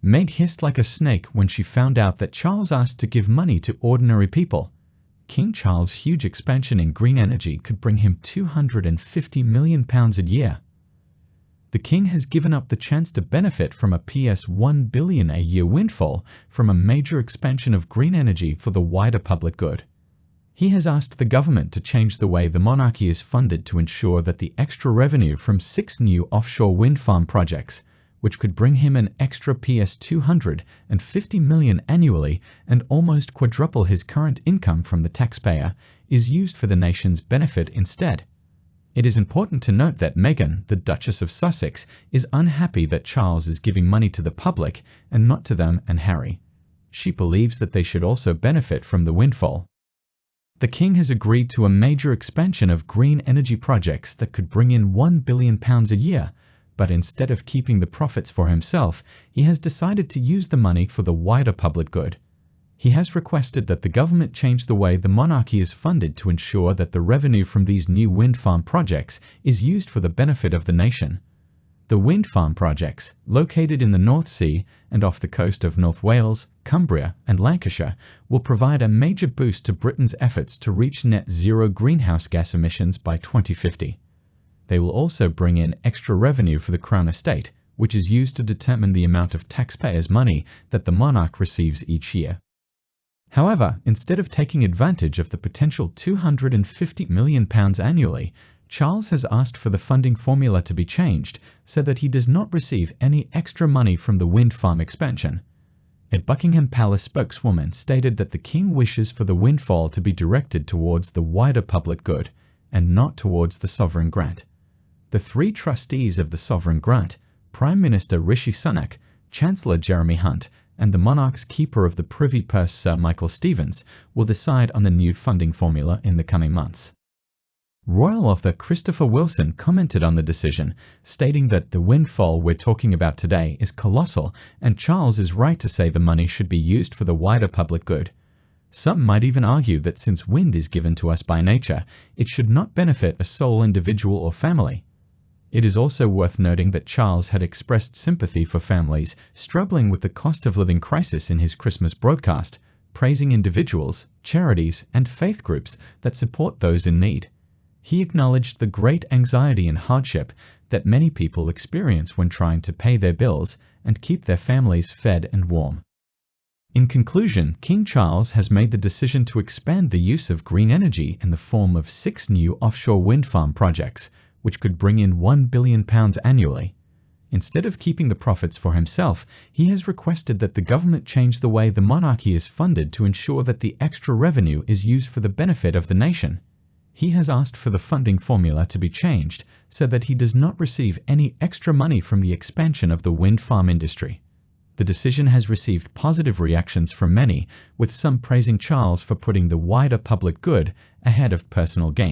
Meg hissed like a snake when she found out that Charles asked to give money to ordinary people. King Charles' huge expansion in green energy could bring him £250 million a year. The king has given up the chance to benefit from a £1 billion a year windfall from a major expansion of green energy for the wider public good. He has asked the government to change the way the monarchy is funded to ensure that the extra revenue from 6 new offshore wind farm projects, which could bring him an extra £250 million annually and almost quadruple his current income from the taxpayer, is used for the nation's benefit instead. It is important to note that Meghan, the Duchess of Sussex, is unhappy that Charles is giving money to the public and not to them and Harry. She believes that they should also benefit from the windfall. The king has agreed to a major expansion of green energy projects that could bring in £1 billion a year, but instead of keeping the profits for himself, he has decided to use the money for the wider public good. He has requested that the government change the way the monarchy is funded to ensure that the revenue from these new wind farm projects is used for the benefit of the nation. The wind farm projects, located in the North Sea and off the coast of North Wales, Cumbria, and Lancashire, will provide a major boost to Britain's efforts to reach net zero greenhouse gas emissions by 2050. They will also bring in extra revenue for the Crown Estate, which is used to determine the amount of taxpayers' money that the monarch receives each year. However, instead of taking advantage of the potential £250 million annually, Charles has asked for the funding formula to be changed so that he does not receive any extra money from the wind farm expansion. A Buckingham Palace spokeswoman stated that the king wishes for the windfall to be directed towards the wider public good and not towards the sovereign grant. The 3 trustees of the sovereign grant, Prime Minister Rishi Sunak, Chancellor Jeremy Hunt, and the monarch's keeper of the Privy Purse Sir Michael Stevens, will decide on the new funding formula in the coming months. Royal author Christopher Wilson commented on the decision, stating that the windfall we're talking about today is colossal and Charles is right to say the money should be used for the wider public good. Some might even argue that since wind is given to us by nature, it should not benefit a sole individual or family. It is also worth noting that Charles had expressed sympathy for families struggling with the cost of living crisis in his Christmas broadcast, praising individuals, charities, and faith groups that support those in need. He acknowledged the great anxiety and hardship that many people experience when trying to pay their bills and keep their families fed and warm. In conclusion, King Charles has made the decision to expand the use of green energy in the form of 6 new offshore wind farm projects, which could bring in £1 billion annually. Instead of keeping the profits for himself, he has requested that the government change the way the monarchy is funded to ensure that the extra revenue is used for the benefit of the nation. He has asked for the funding formula to be changed so that he does not receive any extra money from the expansion of the wind farm industry. The decision has received positive reactions from many, with some praising Charles for putting the wider public good ahead of personal gain.